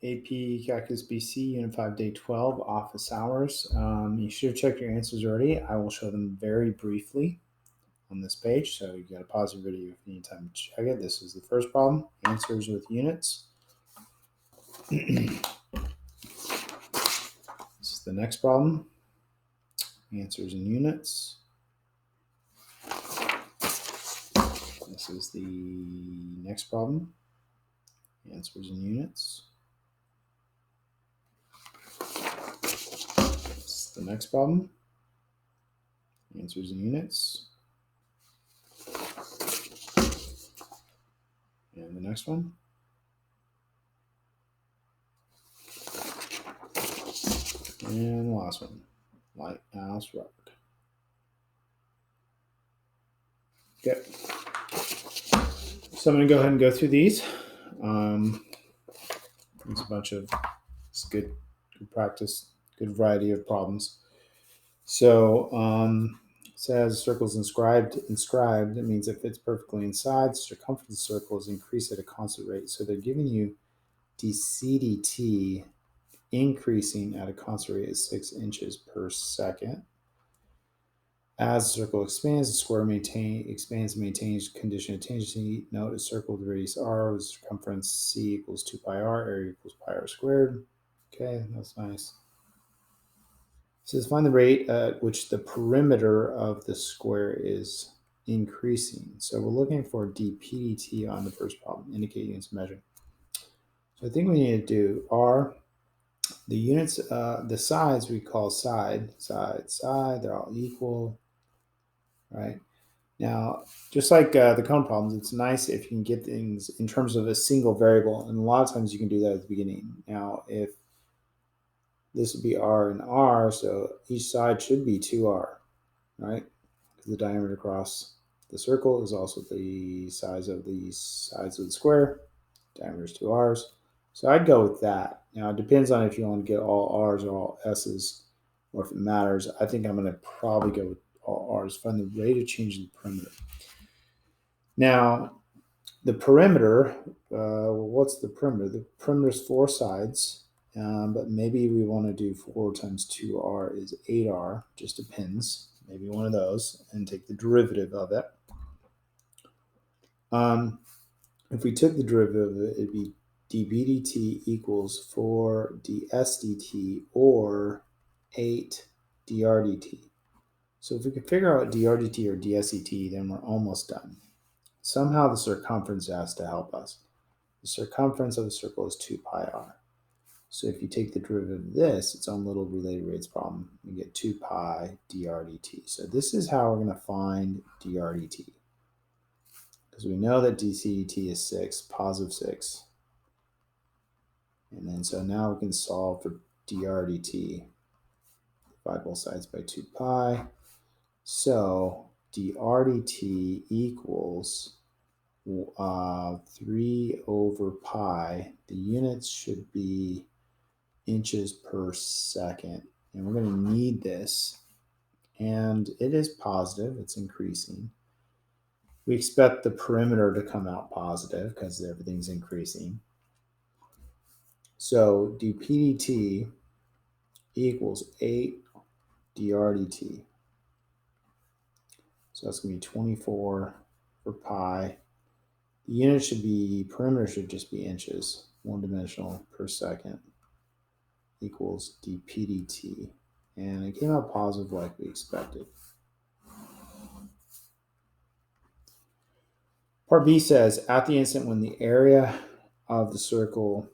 AP Calculus BC, Unit 5, Day 12, Office Hours. You should have checked your answers already. I will show them very briefly on this page, so you got to pause your video if you need time to check it. This is the first problem, answers with units. This is the next problem, answers in units. This is the next problem, answers in units. This is the next problem, answers in units. And the next one. And the last one, lighthouse road. Okay. So I'm going to go ahead and go through these. It's a bunch of good practice, good variety of problems. So it says a circle is inscribed. It means it fits perfectly inside. The circumference of the circle is increased at a constant rate. So they're giving you dCdt increasing at a constant rate of 6 inches per second. As the circle expands, the square expands and maintains condition of tangency. Note a circle with radius r with circumference c equals 2 pi r, area equals pi r squared. Okay, that's nice. It says find the rate at which the perimeter of the square is increasing. So we're looking for dPdt on the first problem, indicate units of measure. So I think we need to do r. The units, the sides we call side. They're all equal, right? Now, just like the cone problems, it's nice if you can get things in terms of a single variable, and a lot of times you can do that at the beginning. Now, if this would be r and r, so each side should be 2r, right? Because the diameter across the circle is also the size of the sides of the square. Diameter is 2r's. So I'd go with that. Now, it depends on if you want to get all r's or all s's, or if it matters. I think I'm going to probably go with all r's. Find the rate of change in the perimeter. Now, the perimeter, what's the perimeter? The perimeter is 4 sides, but maybe we want to do 4 times 2r is 8r, just depends. Maybe one of those, and take the derivative of it. If we took the derivative of it, it'd be dB dt equals 4 ds dt or 8 dr dt. So if we can figure out dr dt or ds dt, then we're almost done. Somehow the circumference has to help us. The circumference of the circle is 2 pi r. So if you take the derivative of this, its own little related rates problem, you get 2 pi dr dt. So this is how we're going to find dr dt. Because we know that dc dt is 6, positive 6. And then so now we can solve for dr dt. Divide both sides by 2 pi. So dr dt equals 3 over pi. The units should be inches per second. And we're going to need this. And it is positive. It's increasing. We expect the perimeter to come out positive because everything's increasing. So dPdt equals 8 dr dt. So that's going to be 24 for pi. The unit should be, perimeter should just be inches, one-dimensional per second, equals dPdt. And it came out positive like we expected. Part B says, at the instant when the area of the circle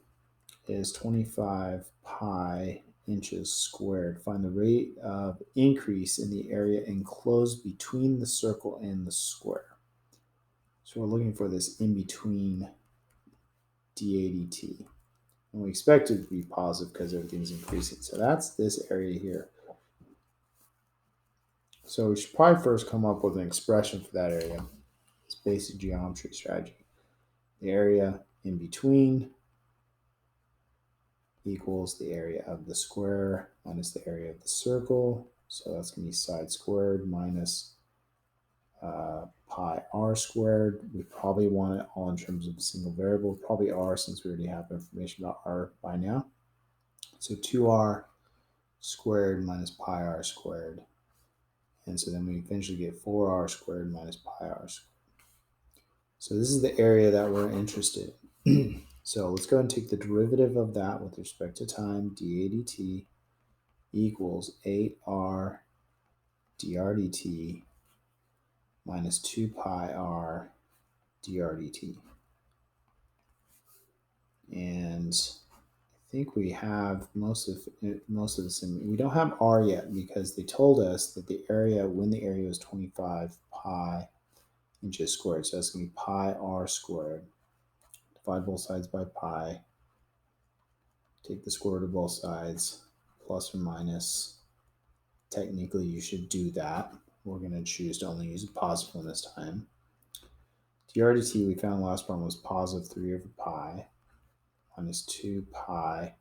is 25 pi inches squared, find the rate of increase in the area enclosed between the circle and the square. So we're looking for this in between dAdt. And we expect it to be positive because everything's increasing. So that's this area here. So we should probably first come up with an expression for that area. It's basic geometry strategy. The area in between equals the area of the square minus the area of the circle. So that's going to be side squared minus pi r squared. We probably want it all in terms of a single variable, probably r since we already have information about r by now. So 2r squared minus pi r squared. And so then we eventually get 4r squared minus pi r squared. So this is the area that we're interested in. So let's go and take the derivative of that with respect to time, dA dt equals 8r dr dt minus 2 pi r dr dt. And I think we have most of this. We don't have r yet because they told us that the area, when the area was 25 pi inches squared, so that's going to be pi r squared. Divide both sides by pi. Take the square root of both sides, plus or minus. Technically, you should do that. We're going to choose to only use a positive one this time. dr dt we found last problem was positive 3 over pi minus 2 pi.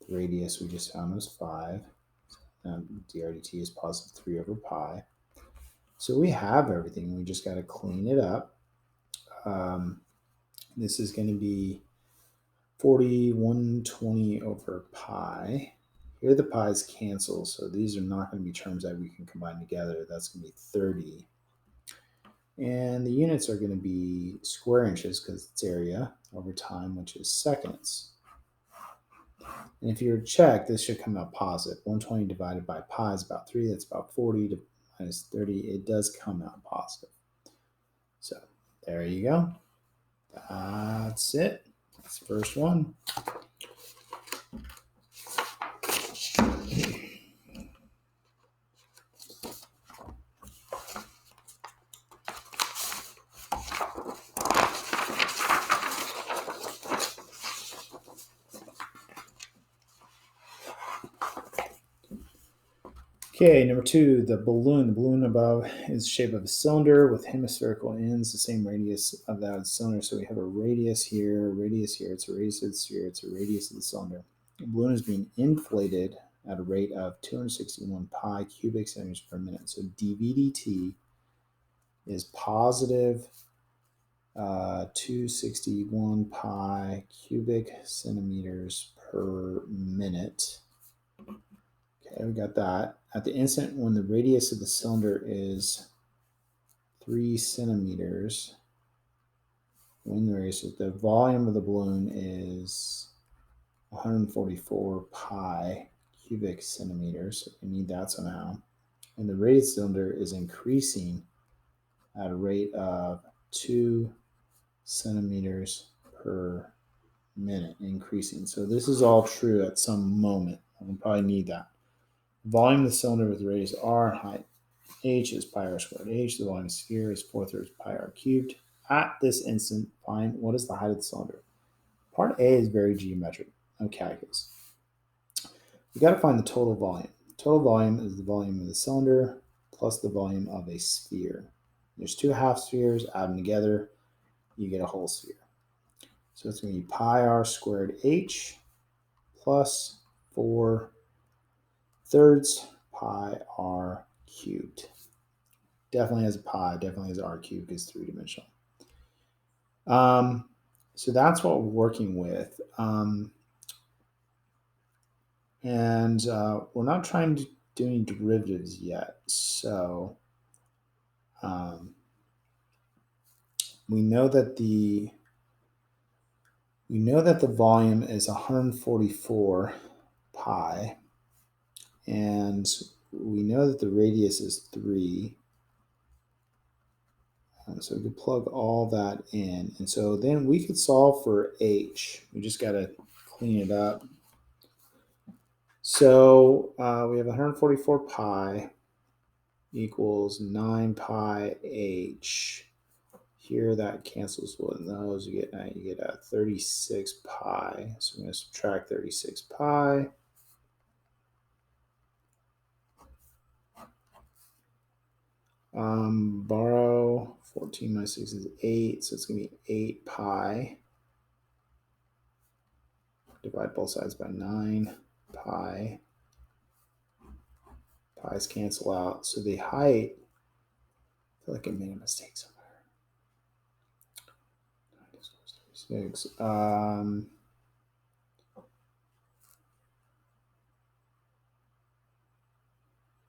The radius we just found was 5. Dr dt is positive 3 over pi. So we have everything. We just got to clean it up. This is going to be 4120 over pi. Here the pi's cancel, so these are not going to be terms that we can combine together. That's going to be 30. And the units are going to be square inches because it's area over time, which is seconds. And if you're checked, this should come out positive. 120 divided by pi is about 3. That's about 40 minus 30. It does come out positive. So there you go. That's it. That's the first one. Okay, number 2, the balloon. The balloon above is the shape of a cylinder with hemispherical ends, the same radius of that cylinder. So we have a radius here, a radius here. It's a radius of the sphere, it's a radius of the cylinder. The balloon is being inflated at a rate of 261 pi cubic centimeters per minute. So dV dt is positive 261 pi cubic centimeters per minute. Okay, we got that. At the instant when the radius of the cylinder is 3 centimeters, when the radius, the volume of the balloon is 144 pi cubic centimeters. So we need that somehow. And the radius cylinder is increasing at a rate of 2 centimeters per minute, increasing. So this is all true at some moment. We'll probably need that. Volume of the cylinder with radius r and height h is pi r squared h. The volume of the sphere is 4/3 pi r cubed. At this instant, find what is the height of the cylinder. Part A is very geometric, no calculus. We got to find the total volume. Total volume is the volume of the cylinder plus the volume of a sphere. There's 2 half spheres, add them together, you get a whole sphere. So it's going to be pi r squared h plus 4/3 pi r cubed. Definitely has a pi, definitely has an r cubed because 3-dimensional. So that's what we're working with. And we're not trying to do any derivatives yet. So we know that the volume is 144 pi, and we know that the radius is 3. So we could plug all that in. And so then we could solve for h. We just got to clean it up. So we have 144 pi equals 9 pi h. Here that cancels with those. You get a 36 pi. So I'm going to subtract 36 pi. Borrow 14 minus 6 is 8, so it's going to be 8 pi. Divide both sides by 9 pi. Pi's cancel out. So the height feel like I made a mistake somewhere. 36.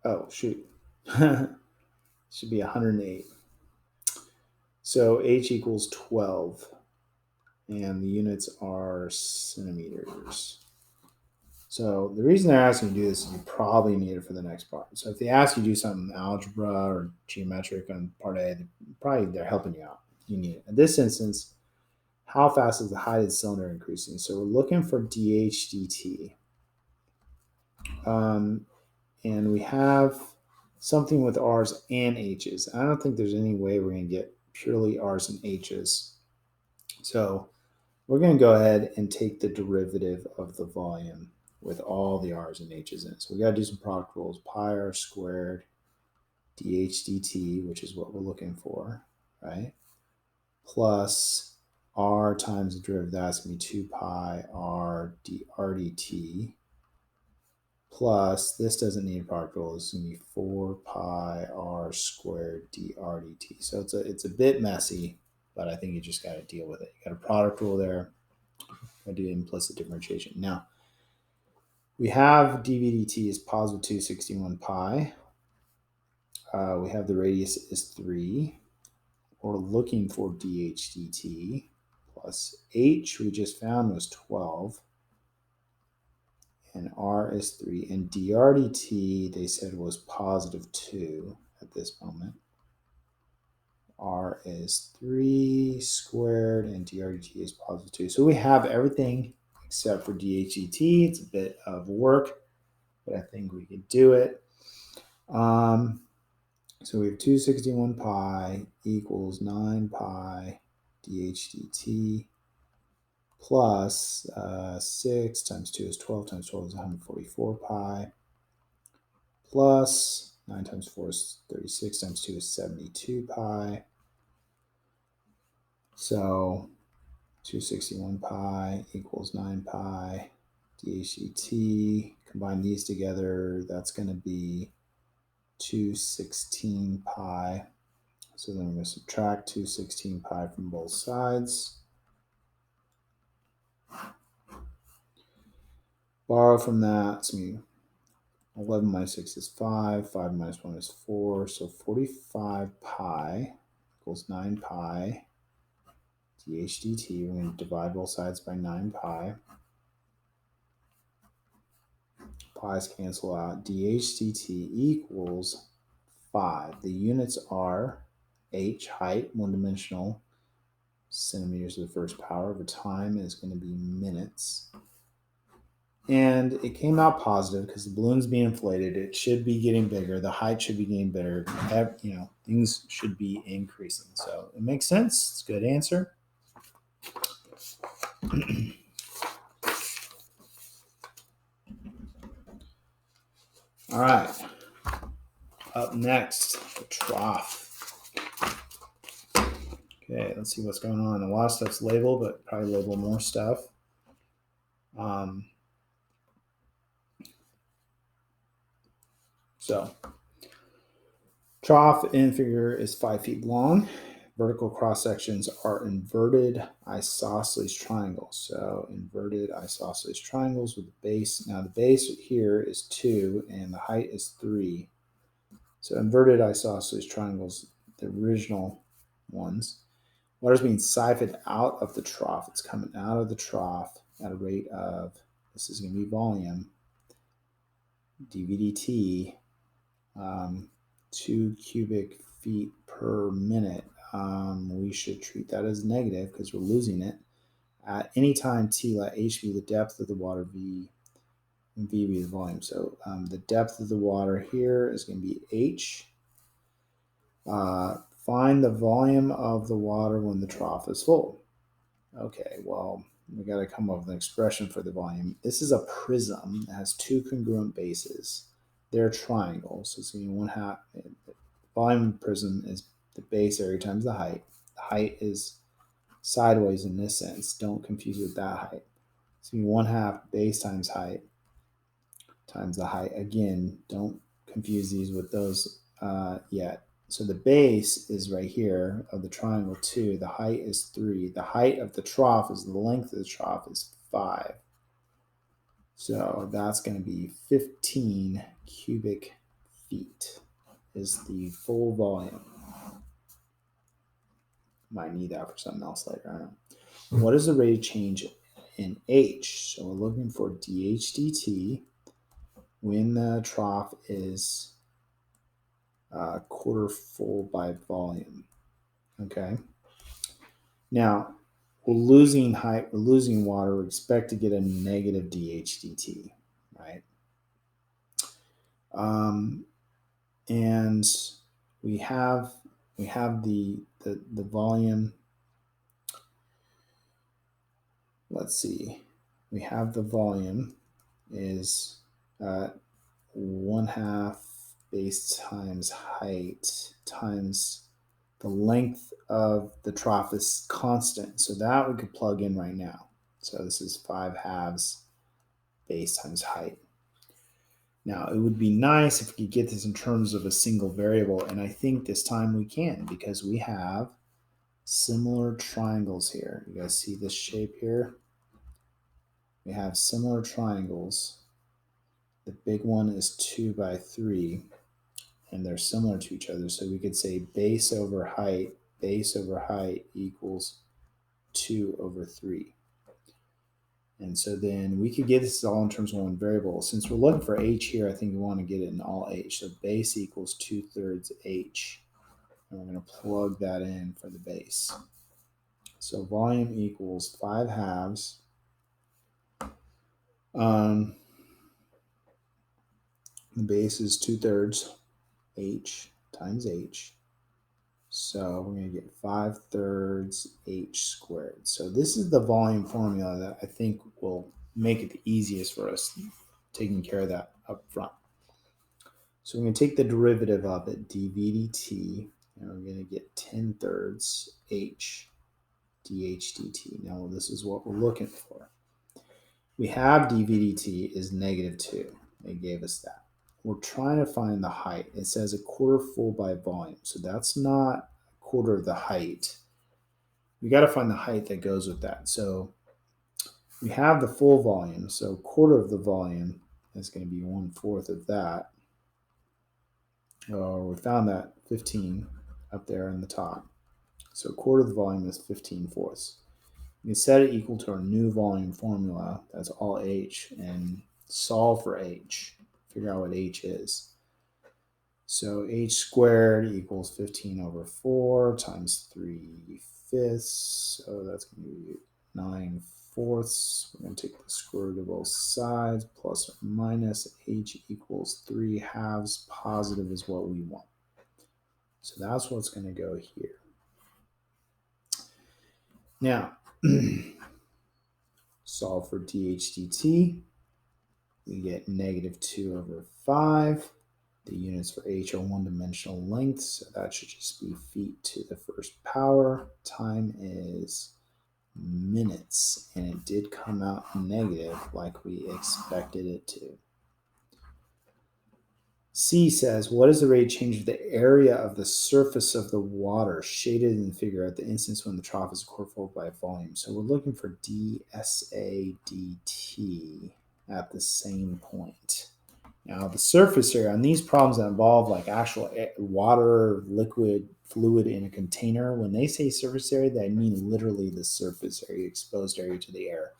Oh, shoot. Should be 108. So H equals 12, and the units are centimeters. So the reason they're asking you to do this is you probably need it for the next part. So if they ask you to do something algebra or geometric on part A, they're helping you out. You need it. In this instance, how fast is the height of the cylinder increasing? So we're looking for dH dt. And we have something with R's and H's. I don't think there's any way we're going to get purely R's and H's. So we're going to go ahead and take the derivative of the volume with all the R's and H's in it. So we got to do some product rules. Pi R squared dH dt, which is what we're looking for, right? Plus R times the derivative, that's going to be 2 pi R dr dt. Plus, this doesn't need a product rule. It's going to be 4 pi R squared dr dt. So it's a bit messy, but I think you just got to deal with it. You got a product rule there. I do implicit differentiation. Now, we have dv dt is positive 261 pi. We have the radius is 3. We're looking for dh dt plus h we just found was 12. And r is 3. And dr dt, they said, was positive 2 at this moment. R is 3 squared, and dr dt is positive 2. So we have everything except for dh dt. It's a bit of work, but I think we can do it. So we have 261 pi equals 9 pi dh dt plus 6 times 2 is 12 times 12 is 144 pi plus 9 times 4 is 36 times 2 is 72 pi. So 261 pi equals 9 pi dht. Combine these together, that's going to be 216 pi. So then we're going to subtract 216 pi from both sides. Borrow from that, so 11 minus 6 is 5, 5 minus 1 is 4, so 45 pi equals 9 pi dh dt. We're going to divide both sides by 9 pi. Pi's cancel out. dh dt equals 5. The units are h, height, one-dimensional, centimeters to the first power. Over time is going to be minutes. And it came out positive because the balloon's being inflated. It should be getting bigger. The height should be getting bigger. Things should be increasing. So it makes sense. It's a good answer. All right. Up next, the trough. Okay, let's see what's going on. A lot of stuff's labeled, but probably label more stuff. So, trough in figure is 5 feet long. Vertical cross sections are inverted isosceles triangles. So, inverted isosceles triangles with the base. Now, the base here is 2 and the height is 3. So, inverted isosceles triangles, the original ones. Water is being siphoned out of the trough. It's coming out of the trough at a rate of, this is going to be volume, dVdt, 2 cubic feet per minute. We should treat that as negative because we're losing it. At any time t, let h be the depth of the water, v, and v be the volume. So the depth of the water here is going to be h. Find the volume of the water when the trough is full. Okay, well, we got to come up with an expression for the volume. This is a prism that has 2 congruent bases. They're triangles, so it's going to be 1/2. The volume of the prism is the base area times the height. The height is sideways in this sense. Don't confuse it with that height. It's going to be 1/2 base times height times the height. Again, don't confuse these with those yet. So the base is right here of the triangle 2. The height is 3. The height of the trough is the length of the trough is 5. So that's going to be 15 cubic feet is the full volume. Might need that for something else later. I don't know. What is the rate of change in H? So we're looking for dH dt when the trough is quarter full by volume. Okay. Now, we're losing height, we're losing water, we expect to get a negative dH dt, right? And we have the volume. Let's see. We have the volume is 1/2 base times height times the length of the trough is constant. So that we could plug in right now. So this is 5/2 base times height. Now, it would be nice if we could get this in terms of a single variable, and I think this time we can because we have similar triangles here. You guys see this shape here? We have similar triangles. The big one is 2 by 3, and they're similar to each other. So we could say base over height equals 2 over 3. And so then we could get this all in terms of one variable. Since we're looking for h here, I think we want to get it in all h. So base equals 2/3 h. And we're going to plug that in for the base. So volume equals 5/2. The base is 2/3 h times h. So we're going to get 5/3 h squared. So this is the volume formula that I think will make it the easiest for us, taking care of that up front. So we're going to take the derivative of it, dv dt, and we're going to get 10/3 h dh dt. Now this is what we're looking for. We have dv dt is -2. They gave us that. We're trying to find the height. It says a quarter full by volume. So that's not a quarter of the height. We got to find the height that goes with that. So we have the full volume. So quarter of the volume is going to be 1/4 of that. We found that 15 up there in the top. So quarter of the volume is 15/4. We can set it equal to our new volume formula. That's all h, and solve for h. Figure out what h is. So h squared equals 15/4 times 3/5. So that's going to be 9/4. We're going to take the square root of both sides. Plus or minus h equals 3/2. Positive is what we want. So that's what's going to go here. Now, solve for dH dt. We get -2/5. The units for h are one-dimensional lengths, so that should just be feet to the first power. Time is minutes, and it did come out negative like we expected it to. C says, what is the rate of change of the area of the surface of the water shaded in the figure at the instance when the trough is quarter full by volume? So we're looking for dSA dt at the same point. Now, the surface area on these problems that involve like actual water, liquid, fluid in a container, when they say surface area, they mean literally the surface area, exposed area to the air,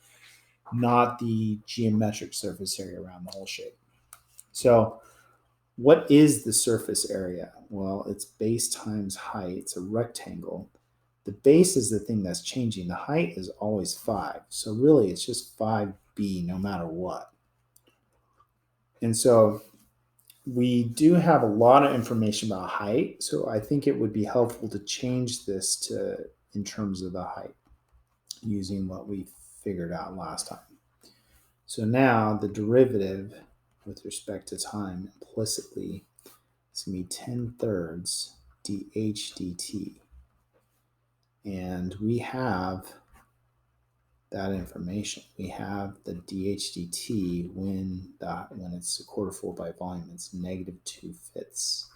not the geometric surface area around the whole shape. So what is the surface area? Well, it's base times height. It's a rectangle. The base is the thing that's changing. The height is always 5. So really, it's just 5b no matter what. And so we do have a lot of information about height, so I think it would be helpful to change this to in terms of the height using what we figured out last time. So now the derivative with respect to time implicitly is going to be 10/3 dH dt. And we have that information. We have the dH dt when it's a quarter full by volume. It's -2/5.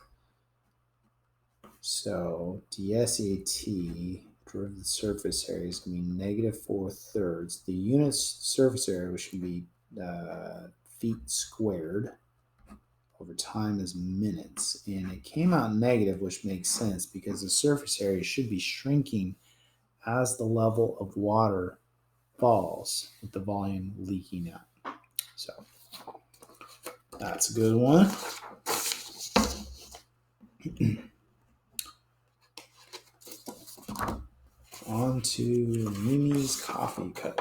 So dSAT, derivative of the surface area, is going to be negative 4/3. The unit surface area, which should be feet squared, over time is minutes. And it came out negative, which makes sense because the surface area should be shrinking as the level of water falls with the volume leaking out. So that's a good one. On to Mimi's coffee cup.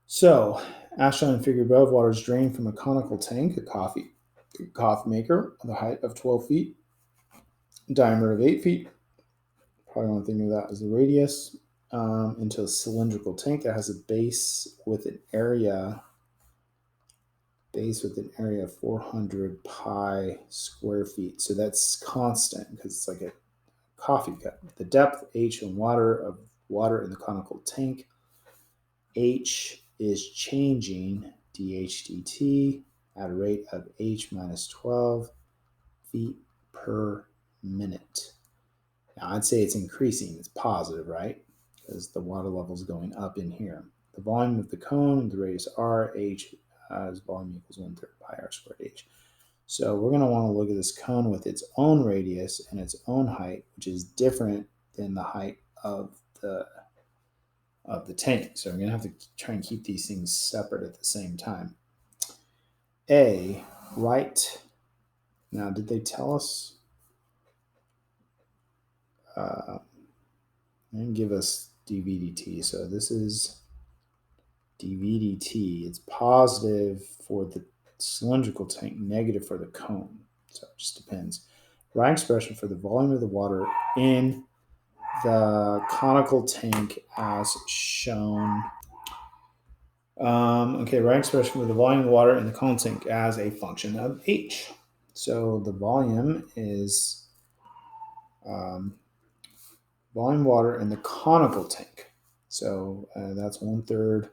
So, as shown in figure above, water is drained from a conical tank, a coffee maker, of a height of 12 feet, diameter of 8 feet. Probably want to think of that as the radius, into a cylindrical tank that has a base with an area of 400 pi square feet. So that's constant because it's like a coffee cup. The depth H of water in the conical tank. H is changing dH/dt at a rate of H minus 12 feet per minute. Now I'd say it's increasing. It's positive, right? Because the water level is going up in here. The volume of the cone, the radius r, H as volume equals 1/3 pi r squared H. So we're going to want to look at this cone with its own radius and its own height, which is different than the height of the tank. So I'm going to have to try and keep these things separate at the same time. A, right. Now, did they tell us? And give us dVdt. So this is dVdt. It's positive for the cylindrical tank, negative for the cone. So it just depends. Right expression for the volume of the water in the conical tank as shown. Okay, right expression for the volume of water in the conical tank as a function of H. So the volume is volume water in the conical tank. So that's 1/3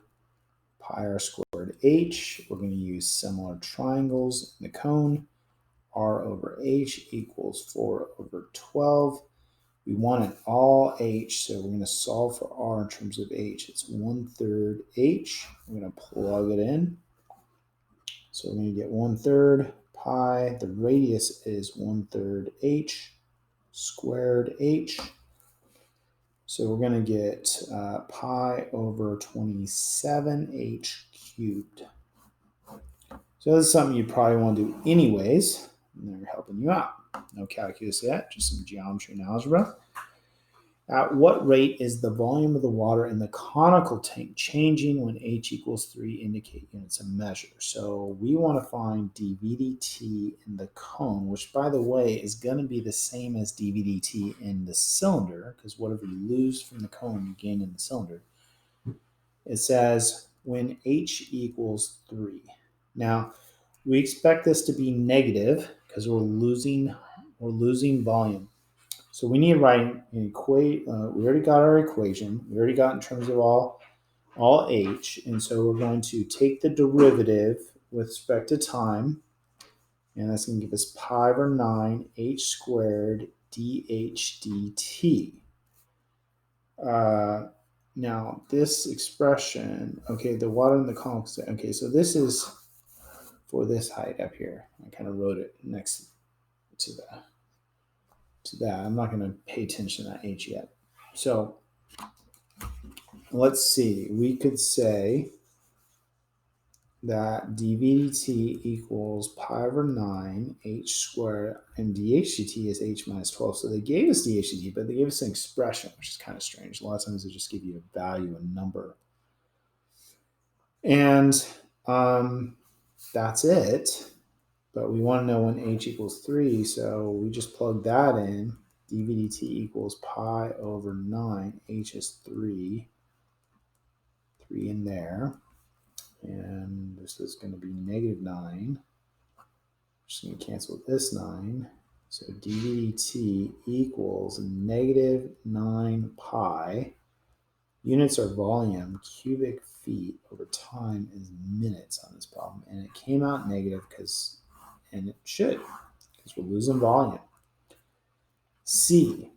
pi r squared H. We're going to use similar triangles in the cone. R over H equals 4/12. We want an all H, so we're going to solve for R in terms of H. It's 1/3 H. We're going to plug it in. So we're going to get 1/3 pi. The radius is 1/3 H squared H. So we're going to get pi over 27H cubed. So this is something you probably want to do anyways. And they're helping you out. No calculus yet, just some geometry and algebra. At what rate is the volume of the water in the conical tank changing when H equals 3 indicate units of measure? So we want to find dVdt in the cone, which by the way is going to be the same as dVdt in the cylinder, because whatever you lose from the cone, you gain in the cylinder. It says when H equals 3. Now, we expect this to be negative because we're losing volume. So we need to write an equation. We already got our equation. We already got in terms of all H. And so we're going to take the derivative with respect to time. And that's going to give us pi over 9 H squared dH dt. Now this expression, okay, the water in the column. Okay, so this is for this height up here. I kind of wrote it next to that. I'm not going to pay attention to that H yet. So let's see. We could say that dVdt equals pi over 9 H squared, and dHdt is H minus 12. So they gave us dHdt, but they gave us an expression, which is kind of strange. A lot of times they just give you a value, a number. And that's it. But we want to know when H equals 3, so we just plug that in. dVdt equals pi over 9. H is 3. 3 in there. And this is going to be negative 9. Just going to cancel this 9. So dVdt equals negative 9 pi Units are volume, cubic feet over time is minutes on this problem. And it came out negative and it should, because we're losing volume. C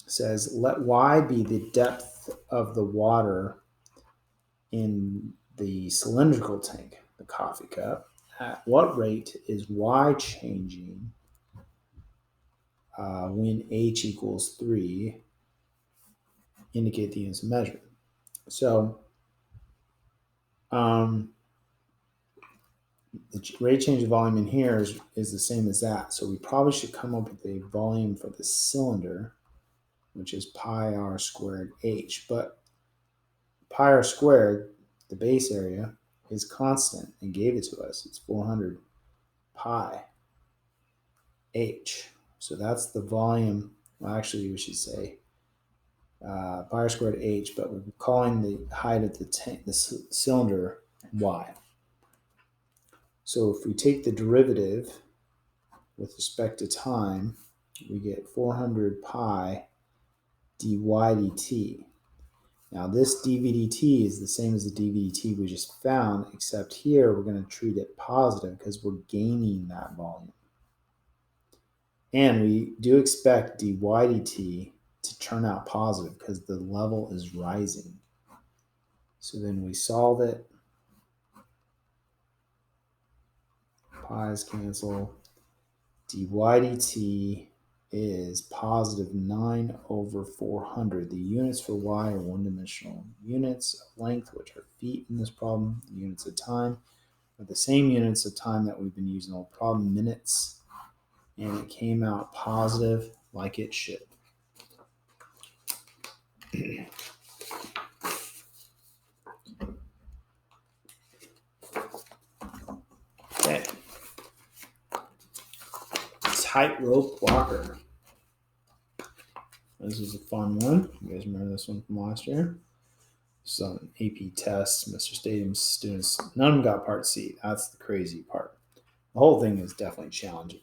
says, let Y be the depth of the water in the cylindrical tank, the coffee cup. At what rate is Y changing when H equals 3? Indicate the units of measurement. So the rate change of volume in here is the same as that. So we probably should come up with a volume for the cylinder, which is pi r squared h. But pi r squared, the base area, is constant and gave it to us. It's 400 pi h. So that's the volume. Well, actually, we should say pi r squared h, but we're calling the height of the tank, the cylinder, y. So if we take the derivative with respect to time, we get 400 pi dy dt. Now this dv dt is the same as the dv dt we just found, except here we're going to treat it positive because we're gaining that volume. And we do expect dy dt to turn out positive because the level is rising. So then we solve it. Pi's cancel. Dy dt is positive 9 over 400. The units for y are one-dimensional units of length, which are feet in this problem. The units of time are the same units of time that we've been using all the problem, minutes. And it came out positive like it should. Okay. Tightrope walker. This is a fun one. You guys remember this one from last year? Some AP tests, Mr. Stadium's students, none of them got part C. That's the crazy part. The whole thing is definitely challenging.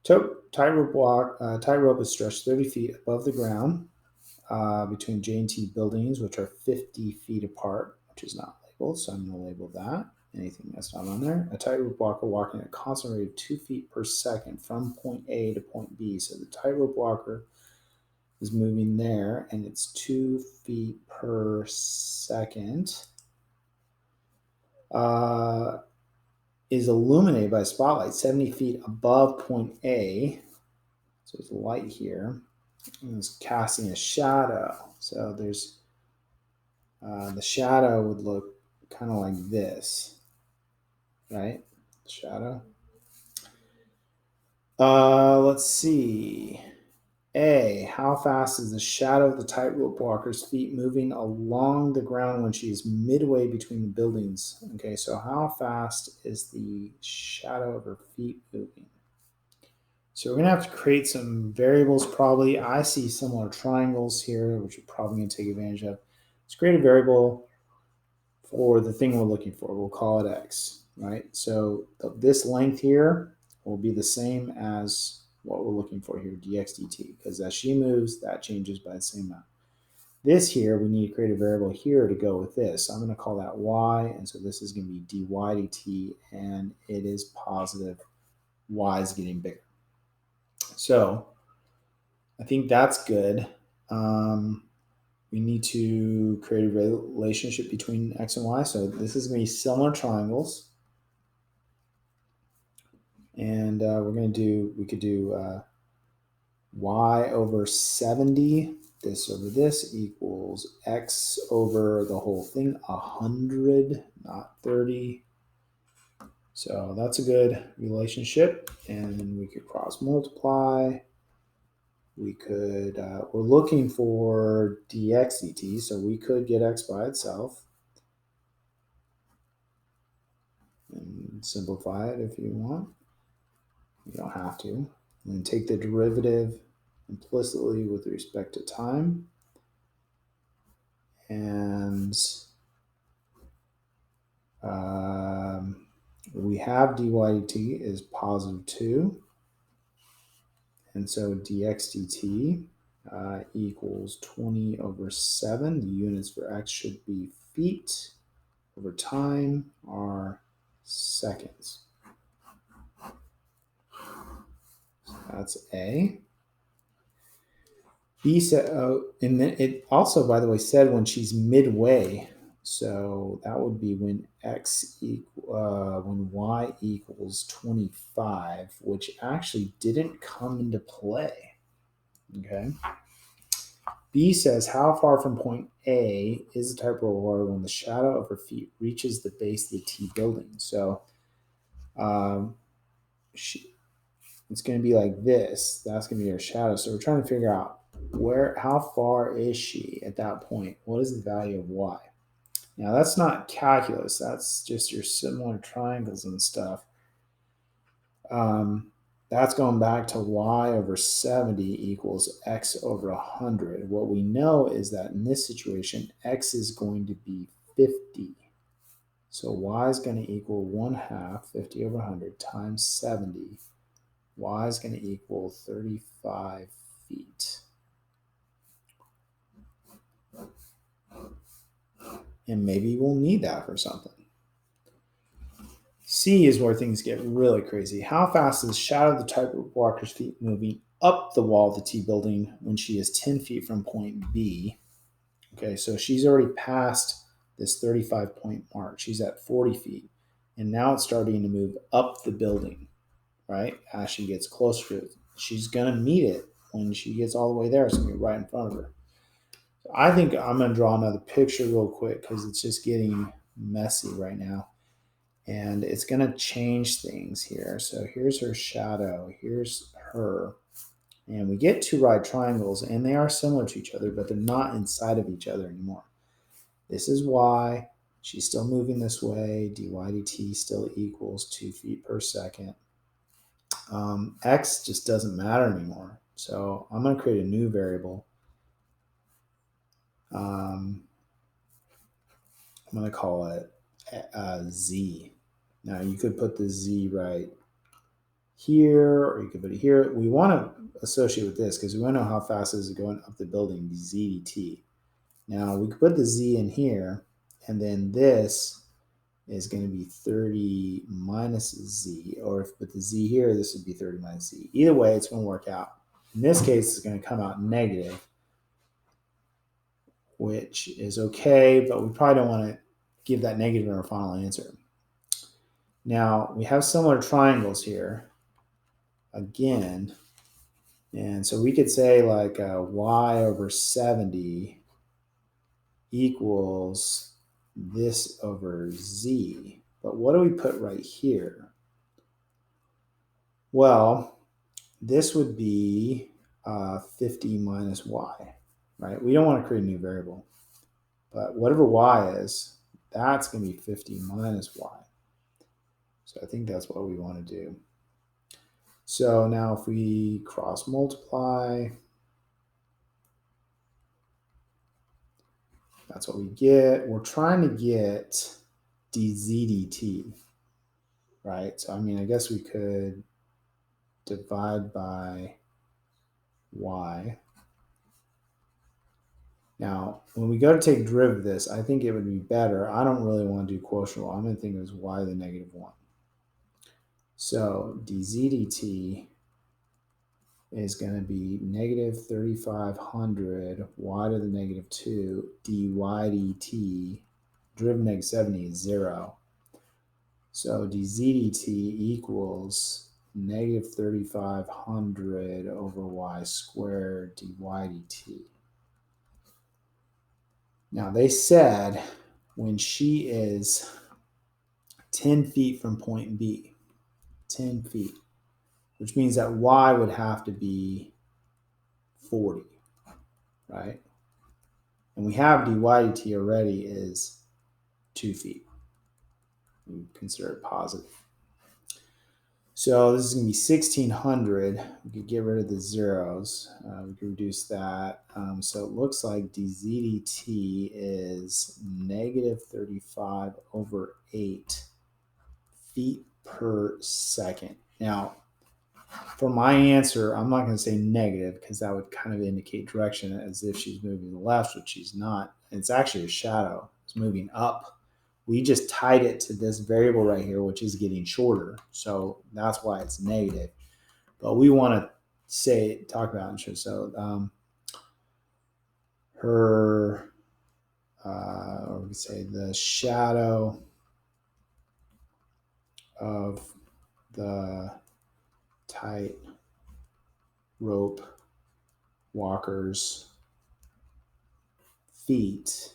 Tightrope is stretched 30 feet above the ground between J&T buildings, which are 50 feet apart, which is not labeled, so I'm going to label that. Anything that's not on there. A tightrope walker walking at a constant rate of 2 feet per second from point A to point B. So the tightrope walker is moving there, and it's 2 feet per second. Is illuminated by spotlight 70 feet above point A. So there's a light here. And it's casting a shadow. So there's the shadow would look kind of like this, right? Shadow. Let's see. A, how fast is the shadow of the tightrope walker's feet moving along the ground when she is midway between the buildings? Okay, so how fast is the shadow of her feet moving? So we're going to have to create some variables probably. I see similar triangles here, which we're probably going to take advantage of. Let's create a variable for the thing we're looking for. We'll call it x, right? So this length here will be the same as what we're looking for here, dx dt, because as she moves, that changes by the same amount. This here, we need to create a variable here to go with this. So I'm going to call that y, and so this is going to be dy dt, and it is positive. Y is getting bigger. So I think that's good. We need to create a relationship between x and y. So this is going to be similar triangles. And we could do y over 70, this over this equals x over the whole thing, 100, not 30. So that's a good relationship. And we could cross multiply. We could, we're looking for dx dt, so we could get x by itself. And simplify it if you want. You don't have to. And then take the derivative implicitly with respect to time. And we have dy dt is positive 2. And so dx dt, equals 20 over 7. The units for x should be feet. Over time are seconds. So that's A. B said, and then it also, by the way, said when she's midway. So that would be when when y equals 25, which actually didn't come into play. Okay. B says, how far from point A is the type of aurora when the shadow of her feet reaches the base of the T building? So it's going to be like this. That's going to be her shadow. So we're trying to figure out how far is she at that point? What is the value of y? Now that's not calculus. That's just your similar triangles and stuff. That's going back to y over 70 equals x over 100. What we know is that in this situation, x is going to be 50. So y is going to equal 1/2, 50 over 100, times 70. Y is going to equal 35 feet. And maybe we'll need that for something. C is where things get really crazy. How fast is the shadow of the tightrope walker's feet moving up the wall of the T building when she is 10 feet from point B? Okay, so she's already passed this 35 point mark. She's at 40 feet. And now it's starting to move up the building, right? As she gets closer to it. She's going to meet it when she gets all the way there. It's going to be right in front of her. So I think I'm going to draw another picture real quick because it's just getting messy right now. And it's going to change things here. So here's her shadow. Here's her. And we get two right triangles, and they are similar to each other, but they're not inside of each other anymore. This is y. She's still moving this way. dy dt still equals 2 feet per second. X just doesn't matter anymore. So I'm going to create a new variable. I'm going to call it z. Now you could put the z right here, or you could put it here. We want to associate with this because we want to know how fast is it going up the building, z dt. Now we could put the z in here, and then this is going to be 30 minus z, or if we put the z here, this would be 30 minus z. Either way, it's going to work out. In this case, it's going to come out negative, which is okay, but we probably don't want to give that negative in our final answer. Now, we have similar triangles here, again, and so we could say like y over 70 equals this over z. But what do we put right here? Well, this would be 50 minus y, right? We don't want to create a new variable. But whatever y is, that's going to be 50 minus y. So I think that's what we want to do. So now if we cross multiply, that's what we get. We're trying to get dz dt, right? So I mean, I guess we could divide by y. Now, when we go to take derivative of this, I think it would be better. I don't really want to do quotient rule. I'm going to think it was y to the negative 1. So dz dt is going to be negative 3,500 y to the negative 2 dy dt. Derivative of negative 70 is 0. So dz dt equals negative 3,500 over y squared dy dt. Now they said when she is 10 feet from point B, 10 feet, which means that y would have to be 40, right? And we have dy dt already is 2 feet. We consider it positive. So this is going to be 1,600. We could get rid of the zeros. We could reduce that. So it looks like dz dt is negative 35 over 8 feet per second. Now, for my answer, I'm not going to say negative because that would kind of indicate direction as if she's moving to the left, which she's not. It's actually a shadow. It's moving up. We just tied it to this variable right here, which is getting shorter. So that's why it's negative. But we want to talk about it. So her, or we could say the shadow of the tight rope walker's feet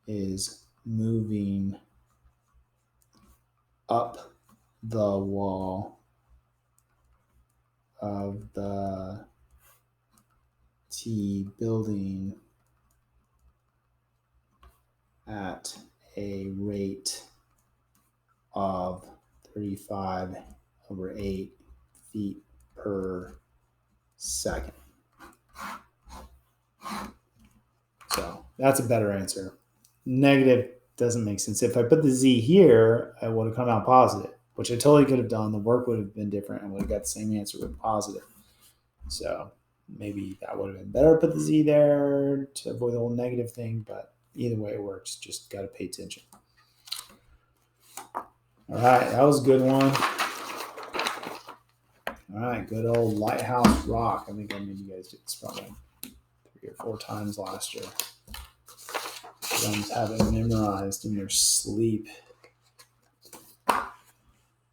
is moving up the wall of the T building at a rate of 35/8 feet per second. So that's a better answer. Negative doesn't make sense. If I put the Z here, I would have come out positive, which I totally could have done. The work would have been different and would have got the same answer with positive. So maybe that would have been better to put the Z there to avoid the whole negative thing, but either way it works. Just got to pay attention. All right, that was a good one. All right, good old Lighthouse Rock. I think I made you guys do this probably 3 or 4 times last year. Ones have it memorized in their sleep.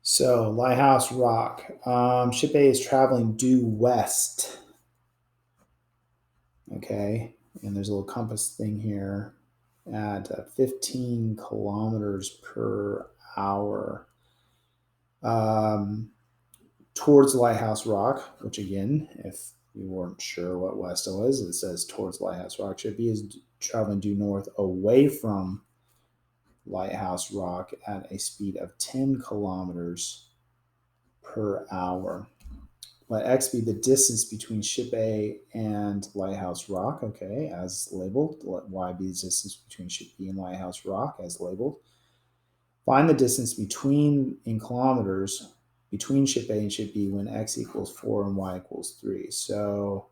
So, Lighthouse Rock. Ship A is traveling due west. Okay, and there's a little compass thing here at 15 kilometers per hour towards Lighthouse Rock, which again, if you weren't sure what west was, it says towards Lighthouse Rock. Ship B is traveling due north away from Lighthouse Rock at a speed of 10 kilometers per hour. Let X be the distance between ship A and Lighthouse Rock, okay, as labeled. Let Y be the distance between ship B and Lighthouse Rock, as labeled. Find the distance between, in kilometers, between ship A and ship B when X equals 4 and Y equals 3. So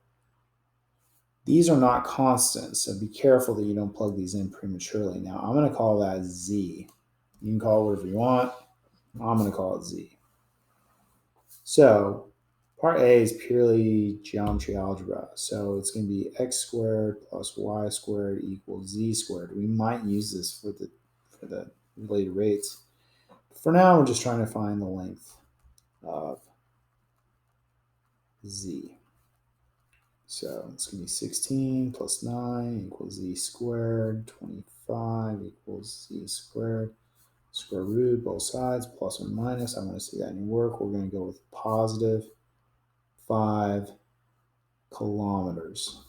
these are not constants, so be careful that you don't plug these in prematurely. Now, I'm going to call that Z. You can call it whatever you want. I'm going to call it Z. So part A is purely geometry algebra. So it's going to be x squared plus y squared equals z squared. We might use this for the related rates. For now, we're just trying to find the length of z. So it's going to be 16 plus 9 equals z squared. 25 equals z squared. Square root, both sides, plus or minus. I want to see that in your work. We're going to go with positive 5 kilometers.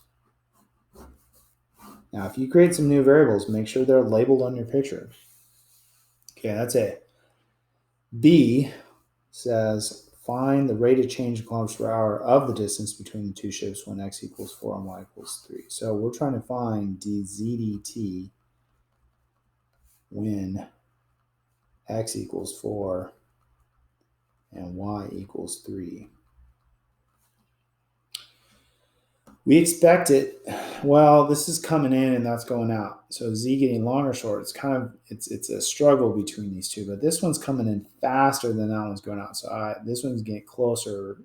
Now, if you create some new variables, make sure they're labeled on your picture. Okay, that's A. B says find the rate of change in kilometers per hour of the distance between the two ships when x equals 4 and y equals 3. So we're trying to find dz dt when x equals 4 and y equals 3. We expect it. Well, this is coming in and that's going out. So z getting long or short, it's a struggle between these two. But this one's coming in faster than that one's going out. So this one's getting closer,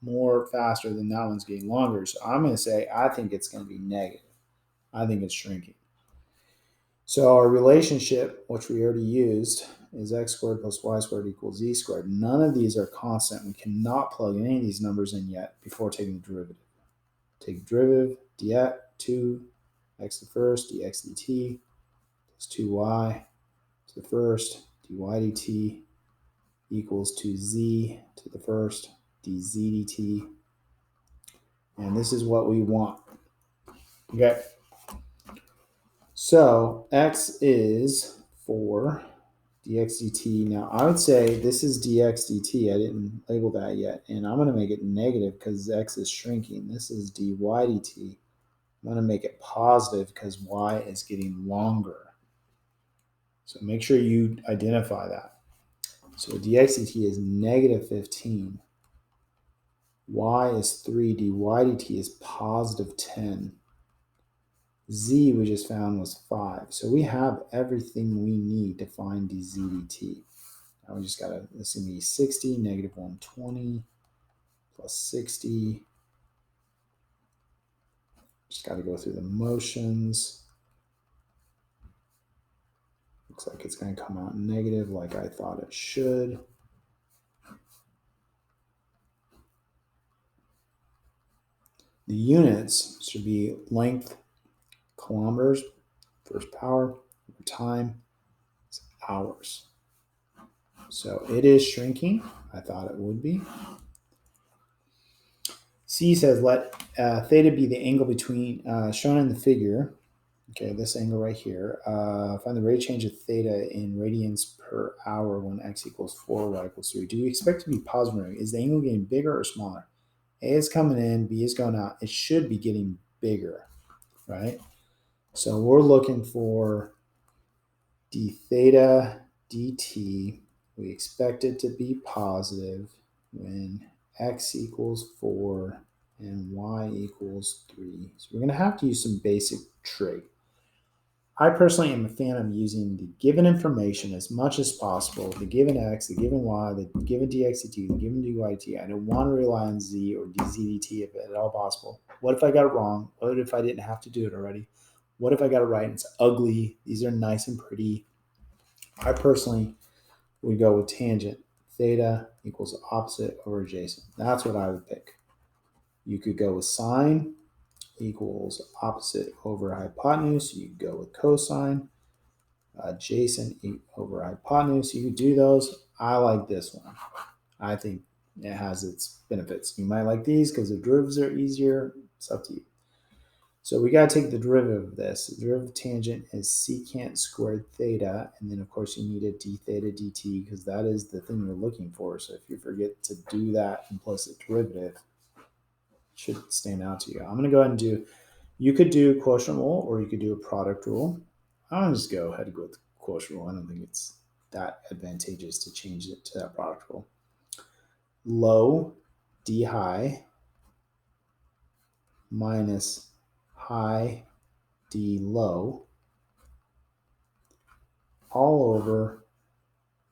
more faster than that one's getting longer. So I'm going to say I think it's going to be negative. I think it's shrinking. So our relationship, which we already used, is x squared plus y squared equals z squared. None of these are constant. We cannot plug any of these numbers in yet before taking the derivative. Take derivative, dx, 2 x to the first, dx dt, plus 2y to the first, dy dt equals 2z to the first, dz dt. And this is what we want. Okay. So x is 4, dx dt. Now, I would say this is dx dt. I didn't label that yet. And I'm going to make it negative because x is shrinking. This is dy dt. I'm going to make it positive because y is getting longer. So make sure you identify that. So dx dt is negative 15. Y is 3, dy dt is positive 10. Z we just found was 5. So we have everything we need to find dz dt. Now we just got to, this is going to be 60, negative 120, plus 60. Just got to go through the motions. Looks like it's going to come out negative like I thought it should. The units should be length, kilometers, first power, time, it's hours. So it is shrinking. I thought it would be. C says let theta be the angle between, shown in the figure. Okay, this angle right here. Find the rate of change of theta in radians per hour when x equals 4, y equals 3. Do you expect to be positive? Is the angle getting bigger or smaller? A is coming in, B is going out. It should be getting bigger, right? So we're looking for d theta dt. We expect it to be positive when x equals 4 and y equals 3. So we're going to have to use some basic trig. I personally am a fan of using the given information as much as possible, the given x, the given y, the given dx dt, the given dy dt. I don't want to rely on z or dz dt if at all possible. What if I got it wrong? What if I didn't have to do it already? What if I got it right and it's ugly? These are nice and pretty. I personally would go with tangent. Theta equals opposite over adjacent. That's what I would pick. You could go with sine equals opposite over hypotenuse. You could go with cosine. Adjacent over hypotenuse. You could do those. I like this one. I think it has its benefits. You might like these because the derivatives are easier. It's up to you. So we got to take the derivative of this. The derivative of tangent is secant squared theta. And then, of course, you need a d theta dt because that is the thing you're looking for. So if you forget to do that implicit derivative, it should stand out to you. I'm going to go ahead and do, you could do quotient rule or you could do a product rule. I'm going to just go ahead and go with the quotient rule. I don't think it's that advantageous to change it to that product rule. Low d high minus high d low all over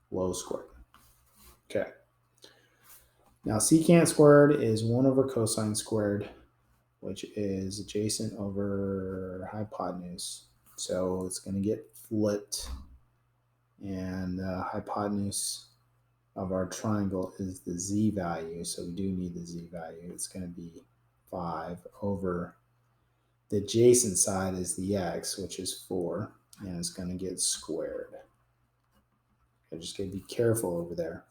low squared. Okay. Now secant squared is 1 over cosine squared, which is adjacent over hypotenuse. So it's going to get flipped. And the hypotenuse of our triangle is the z value. So we do need the z value. It's going to be 5 over the adjacent side is the x, which is 4. And it's going to get squared. I just got to be careful over there.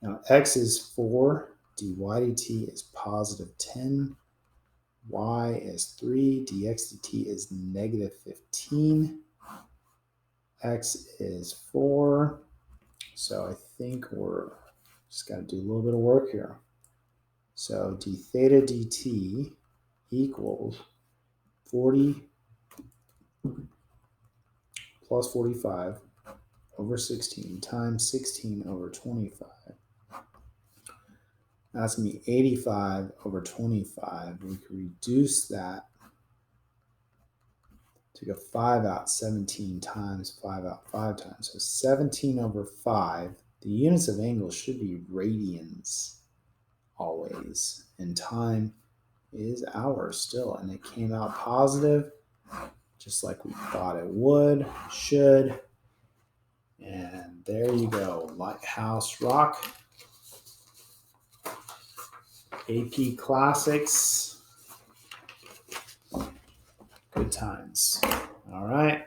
Now, x is 4, dy dt is positive 10, y is 3, dx dt is negative 15, x is 4. So I think we're just got to do a little bit of work here. So d theta dt equals 40 plus 45 over 16 times 16 over 25. That's going to be 85 over 25. We can reduce that. Take a 5 out 17 times, 5 out 5 times. So 17 over 5. The units of angle should be radians always. And time is hours still. And it came out positive, just like we thought it would, should. And there you go. Lighthouse Rock. AP Classics. Good times. All right.